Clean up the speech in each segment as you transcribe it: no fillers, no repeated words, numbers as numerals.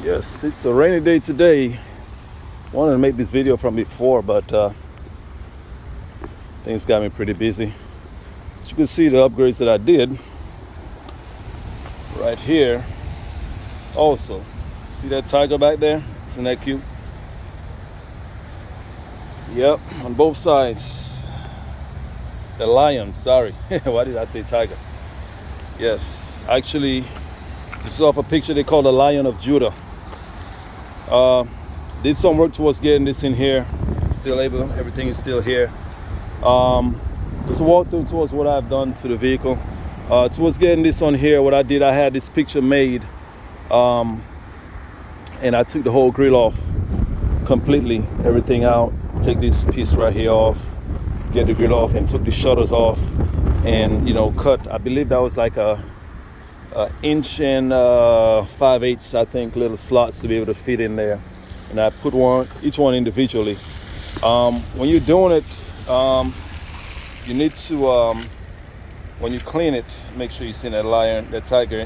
Yes, it's a rainy day today. Wanted to make this video from before, but things got me pretty busy. As you can see, the upgrades that I did right here. Also, see that tiger back there? Isn't that cute? Yep, on both sides. The lion, sorry. Why did I say tiger? Yes, actually, this is off a picture they call the Lion of Judah. Did some work towards getting this in here. Still able, everything is still here. Just walk through towards what I've done to the vehicle. Towards getting this on here, what I did, I had this picture made, and I took the whole grill off completely, everything out. Take this piece right here off, get the grill off, and took the shutters off, and cut. I believe that was like a inch and 5/8, I think, little slots to be able to fit in there. And I put each one individually. When you're doing it, you need to, when you clean it, make sure you see that lion, the tiger,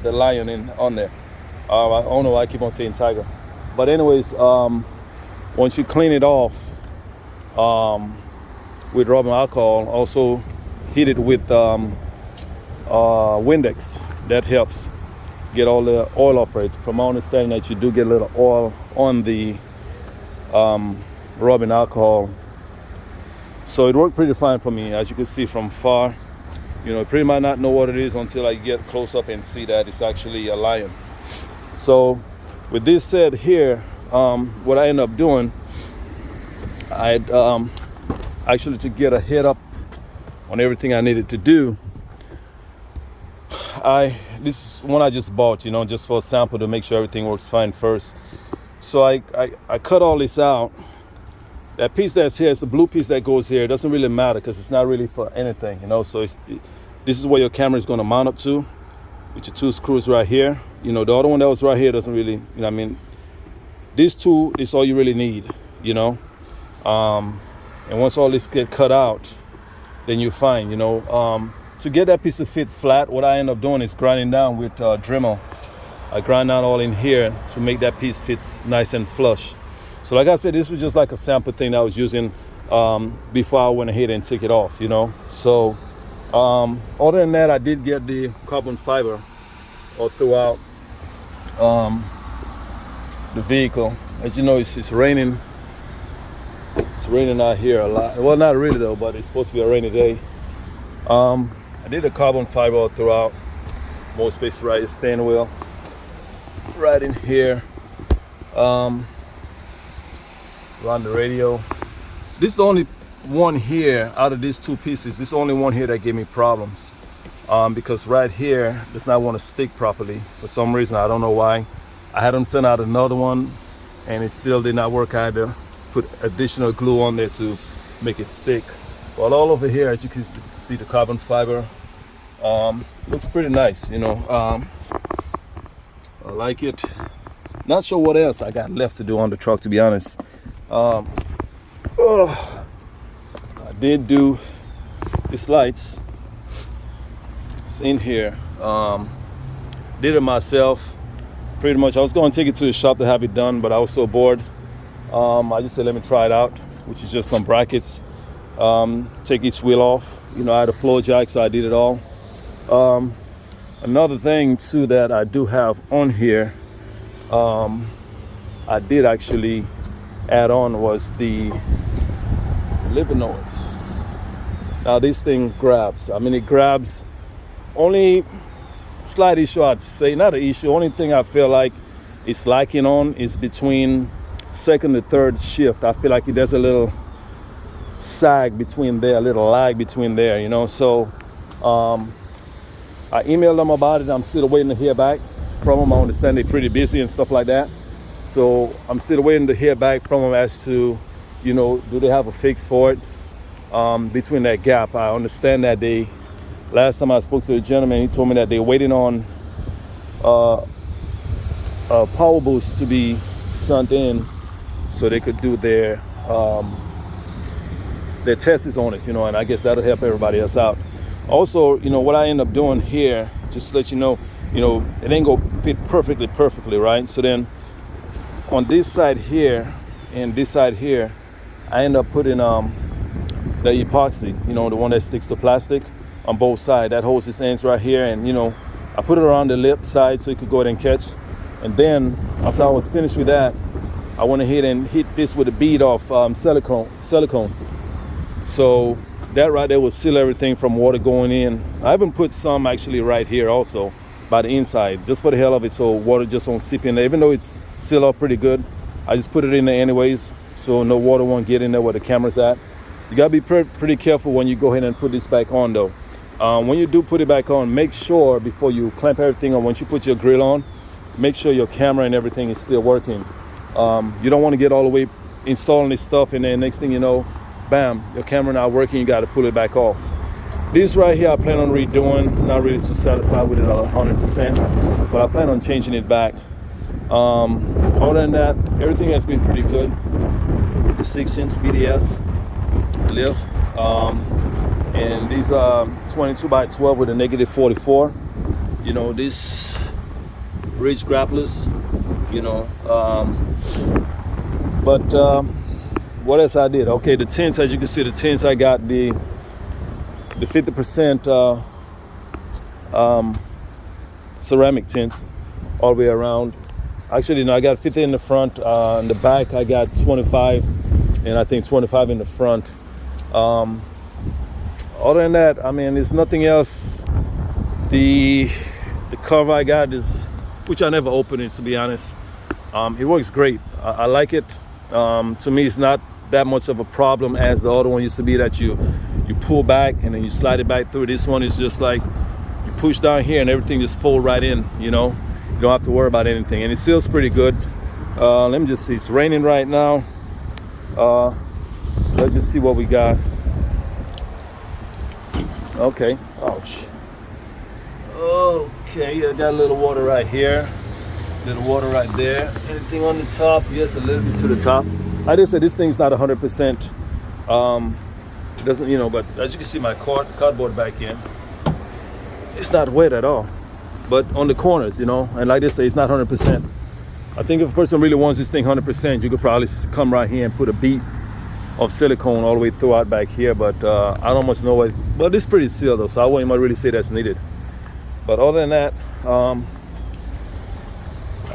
the lion on there. I don't know why I keep on saying tiger. But anyways, once you clean it off with rubbing alcohol, also heat it with Windex. That helps get all the oil off it. From my understanding, that you do get a little oil on the rubbing alcohol. So it worked pretty fine for me. As you can see from far, pretty might not know what it is until I get close up and see that it's actually a lion. So with this said here, what I end up doing, I actually, to get a head up on everything I needed to do, this one I just bought, just for a sample to make sure everything works fine first. So I cut all this out. That piece that's here, it's the blue piece that goes here. It doesn't really matter because it's not really for anything, So this is where your camera is going to mount up to, with your two screws right here. The other one that was right here doesn't really, These two is all you really need, And once all this get cut out, then you're fine, To get that piece to fit flat, what I end up doing is grinding down with Dremel. I grind down all in here to make that piece fit nice and flush. So like I said, this was just like a sample thing that I was using before I went ahead and took it off, So other than that, I did get the carbon fiber all throughout the vehicle. As you know, it's raining. It's raining out here a lot. Well, not really though, but it's supposed to be a rainy day. I did the carbon fiber all throughout. More space right, the steering wheel right in here. Around the radio. This is the only one here out of these two pieces. This is the only one here that gave me problems, because right here does not want to stick properly for some reason. I don't know why. I had them send out another one, and it still did not work. I had to put additional glue on there to make it stick. But all over here, as you can see, the carbon fiber looks pretty nice, I like it. Not sure what else I got left to do on the truck, to be honest. I did do these lights. It's in here. Did it myself, pretty much. I was going to take it to the shop to have it done, but I was so bored. I just said, let me try it out, which is just some brackets. Take each wheel off. I had a floor jack, so I did it all. Another thing too that I do have on here, I did actually add on, was the living noise. Now this thing grabs. It grabs. Only slight issue, I'd say, not an issue. Only thing I feel like it's lacking on is between second to third shift. I feel like there's a little sag between there, a little lag between there, So I emailed them about it. I'm still waiting to hear back from them. I understand they're pretty busy and stuff like that. So I'm still waiting to hear back from them as to, do they have a fix for it between that gap. I understand that last time I spoke to the gentleman, he told me that they're waiting on a power boost to be sent in so they could do their tests on it, and I guess that'll help everybody else out. Also, what I end up doing here, just to let you know, it ain't go fit perfectly, right? So then on this side here and this side here, I end up putting the epoxy, you know, the one that sticks to plastic on both sides. That holds its ends right here, and you know, I put it around the lip side so you could go ahead and catch. And then after I was finished with that, I went ahead and hit this with a bead of silicone. So that right there will seal everything from water going in. I even put some actually right here also by the inside, just for the hell of it, so water just won't seep in there. Even though it's sealed up pretty good, I just put it in there anyways, so no water won't get in there where the camera's at. You gotta be pretty careful when you go ahead and put this back on though. When you do put it back on, make sure before you clamp everything on, once you put your grill on, make sure your camera and everything is still working. You don't want to get all the way installing this stuff and then next thing you know, bam, your camera not working, you got to pull it back off. This right here I plan on redoing, not really too satisfied with it 100%, but I plan on changing it back. Other than that, everything has been pretty good. The 6-inch BDS lift, and these are 22 by 12 with a -44. You know, these ridge grapplers, you know, what else I did? Okay, the tints, as you can see, the tints, I got the 50% ceramic tints all the way around. Actually, no, I got 50 in the front. In the back, I got 25, and I think 25 in the front. Other than that, I mean, there's nothing else. The cover I got is, which I never opened it, to be honest. It works great. I like it. To me, it's not that much of a problem as the other one used to be, that you pull back and then you slide it back through. This one is just like you push down here and everything just fold right in, you know. You don't have to worry about anything, and it seals pretty good. Let me just see. It's raining right now. Let's just see what we got. Okay. Ouch. Okay, I got a little water right here, little water right there. Anything on the top? Yes, a little bit to the top. I just said this thing's not 100%. It doesn't, you know, but as you can see, my cardboard back in, it's not wet at all. But on the corners, you know, and like they say, it's not 100%. I think if a person really wants this thing 100%, you could probably come right here and put a bead of silicone all the way throughout back here. But I don't much know what. But it's pretty sealed though, so I wouldn't really say that's needed. But other than that, I'm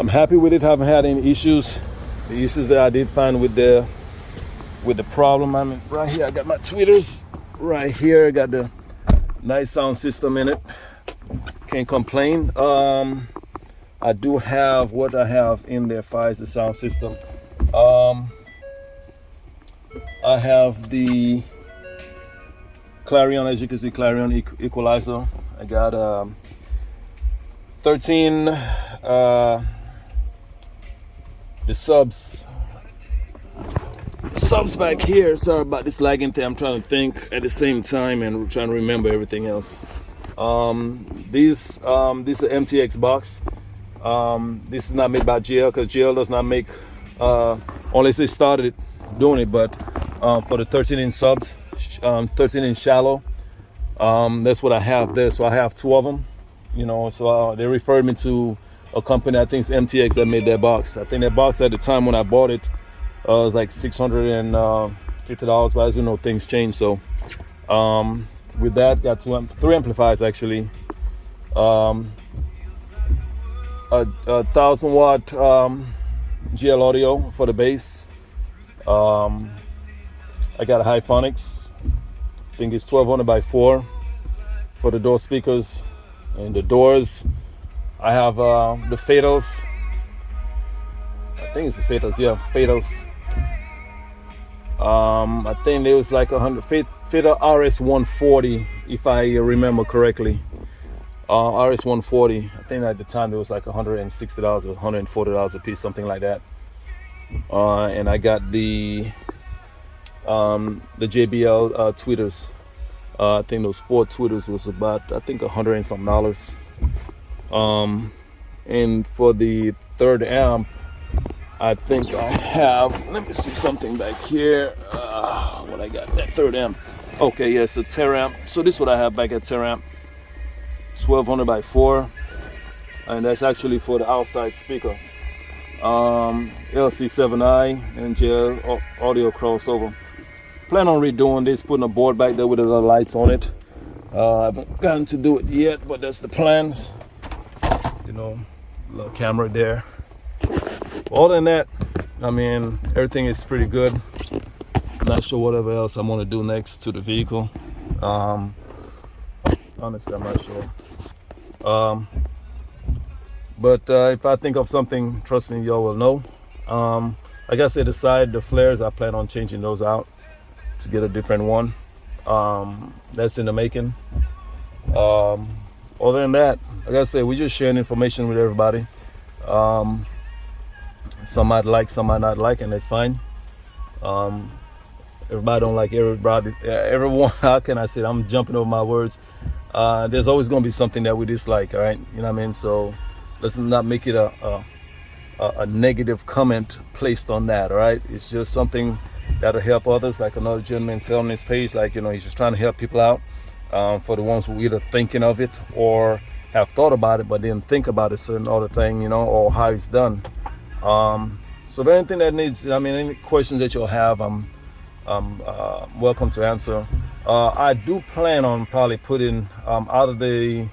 happy with it. Haven't had any issues. The issues that I did find with the problem, I mean, right here I got my tweeters. Right here I got the nice sound system in it. Can't complain. I do have what I have in there as far as the sound system. I have the Clarion, as you can see, Clarion equalizer. I got 13 the subs back here. Sorry about this lagging thing. I'm trying to think at the same time and trying to remember everything else. These are MTX box. This is not made by GL, because GL does not make, unless they started doing it, but for the 13-inch subs, 13-inch shallow, that's what I have there. So I have 2 of them, you know. So they referred me to a company, I think it's MTX, that made that box. I think that box at the time when I bought it was like $650, but as you know, things change. So with that, got 3 amplifiers actually. A 1000-watt GL audio for the bass. I got a Hyphonics, I think it's 1200 by 4 for the door speakers and the doors. I have the Fatals. I think it's the Fatals, yeah, Fatals. I think there was like 100 Fatal RS 140, if I remember correctly. RS 140. I think at the time it was like $160 or $140 a piece, something like that. And I got the JBL tweeters. I think those 4 tweeters was about, I think, $100 and something. And for the 3rd amp, I think I have, let me see something back here. What I got, that 3rd amp. Okay, yeah, it's a Teramp. So this is what I have back at Teramp. 1200 by 4. and that's actually for the outside speakers. LC7i and JL audio crossover. Plan on redoing this, putting a board back there with the little lights on it. I haven't gotten to do it yet, but that's the plans. You know, little camera there. Other than that, I mean, everything is pretty good. Not sure whatever else I'm gonna do next to the vehicle. Honestly, I'm not sure. But if I think of something, trust me, y'all will know. Like I said, the side, the flares, I plan on changing those out to get a different one. That's in the making. Other than that, like I said, we're just sharing information with everybody. Some might like, some might not like, and that's fine. Everybody don't like everybody. Everyone, how can I say it? I'm jumping over my words. There's always going to be something that we dislike, all right? You know what I mean? So let's not make it a negative comment placed on that, all right? It's just something that'll help others. Like another gentleman said on this page, like, you know, he's just trying to help people out. For the ones who either thinking of it or have thought about it but didn't think about a certain other thing, you know, or how it's done. So if anything that needs, I mean, any questions that you'll have, I'm welcome to answer. I do plan on probably putting out of the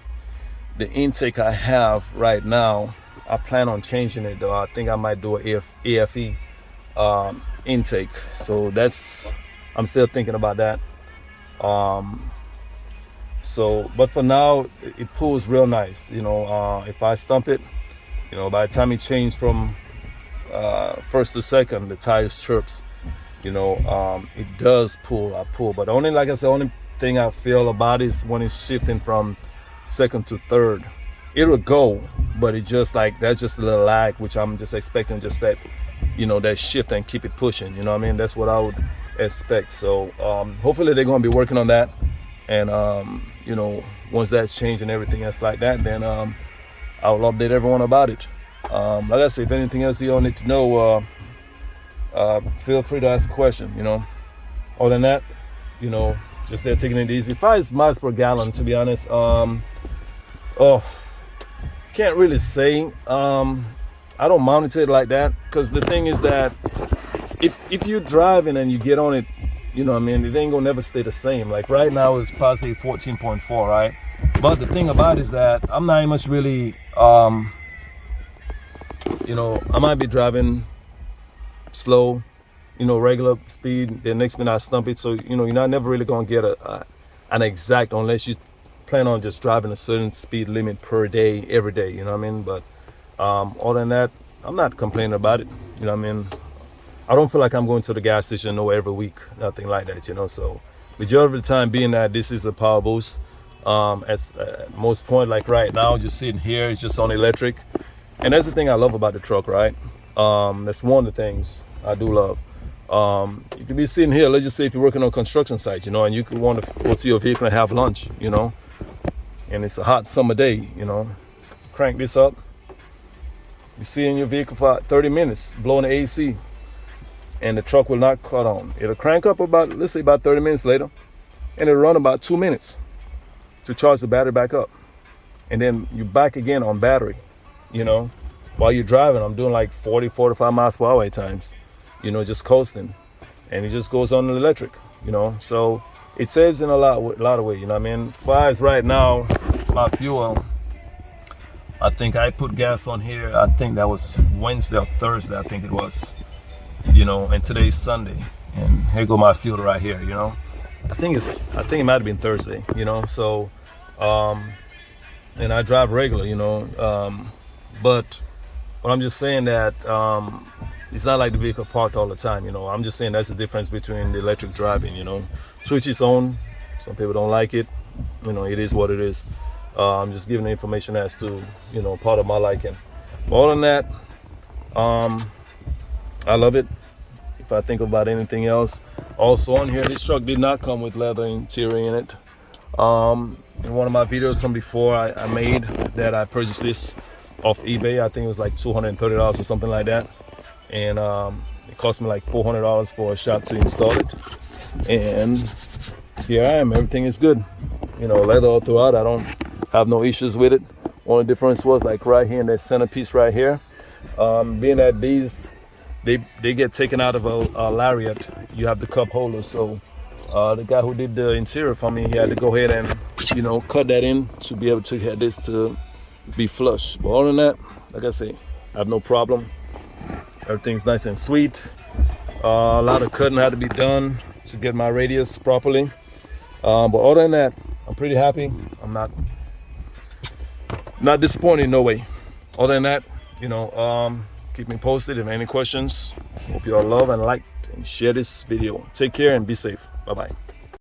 intake I have right now, I plan on changing it though. I think I might do a AFE intake. So that's, I'm still thinking about that. So, but for now, it pulls real nice. You know, if I stump it, you know, by the time it changed from first to second, the tires chirps. You know, it does pull. I pull, but only, like I said, only thing I feel about it is when it's shifting from second to third. It'll go, but it just like, that's just a little lag, which I'm just expecting just that, you know, that shift and keep it pushing. You know what I mean? That's what I would expect. So hopefully they're going to be working on that. And you know, once that's changed and everything else like that, then I will update everyone about it. Like I said, if anything else you all need to know, feel free to ask a question. You know, other than that, you know, just there taking it easy. 5 miles per gallon, to be honest. Can't really say. I don't monitor it like that, because the thing is that if you're driving and you get on it, you know what I mean, it ain't gonna never stay the same. Like right now it's probably 14.4, right? But the thing about it is that I'm not much really, you know, I might be driving slow, you know, regular speed, the next minute I stump it. So, you know, you're not never really gonna get an exact, unless you plan on just driving a certain speed limit per day, every day, you know what I mean? But other than that, I'm not complaining about it, you know what I mean? I don't feel like I'm going to the gas station every week, nothing like that, you know. So majority of the time, being that this is a power boost, at most point, like right now, just sitting here, it's just on electric. And that's the thing I love about the truck, right? That's one of the things I do love. You could be sitting here, let's just say if you're working on construction sites, you know, and you could want to go to your vehicle and have lunch, you know, and it's a hot summer day, you know, crank this up, you sit in your vehicle for 30 minutes, blowing the AC, and the truck will not cut on. It'll crank up about, let's say about 30 minutes later, and it'll run about 2 minutes to charge the battery back up. And then you back again on battery, you know, while you're driving. I'm doing like 40, 45 miles per hour at times, you know, just coasting. And it just goes on the electric, you know. So it saves in a lot of way, you know what I mean? Fires right now, my fuel, I think I put gas on here, I think that was Wednesday or Thursday, I think it was. You know, and today's Sunday, and here go my fuel right here, you know. I think it might have been Thursday, you know. So and I drive regular, you know, but I'm just saying that it's not like the vehicle parked all the time, you know. I'm just saying that's the difference between the electric driving, you know. To each its own. Some people don't like it, you know. It is what it is. I'm just giving the information as to, you know, part of my liking. But other than that, I love it. If I think about anything else, also on here, this truck did not come with leather interior in it. In one of my videos from before, I made that I purchased this off eBay. I think it was like $230 or something like that, and it cost me like $400 for a shop to install it. And here I am. Everything is good, you know, leather all throughout. I don't have no issues with it. Only difference was like right here in that centerpiece right here. Being that these they get taken out of a lariat, you have the cup holder. So the guy who did the interior for me, he had to go ahead and, you know, cut that in to be able to get this to be flush. But other than that, like I say, I have no problem. Everything's nice and sweet. A lot of cutting had to be done to get my radius properly. But other than that, I'm pretty happy. I'm not disappointed, no way. Other than that, you know, keep me posted if any questions. Hope you all love and like and share this video. Take care and be safe. Bye-bye.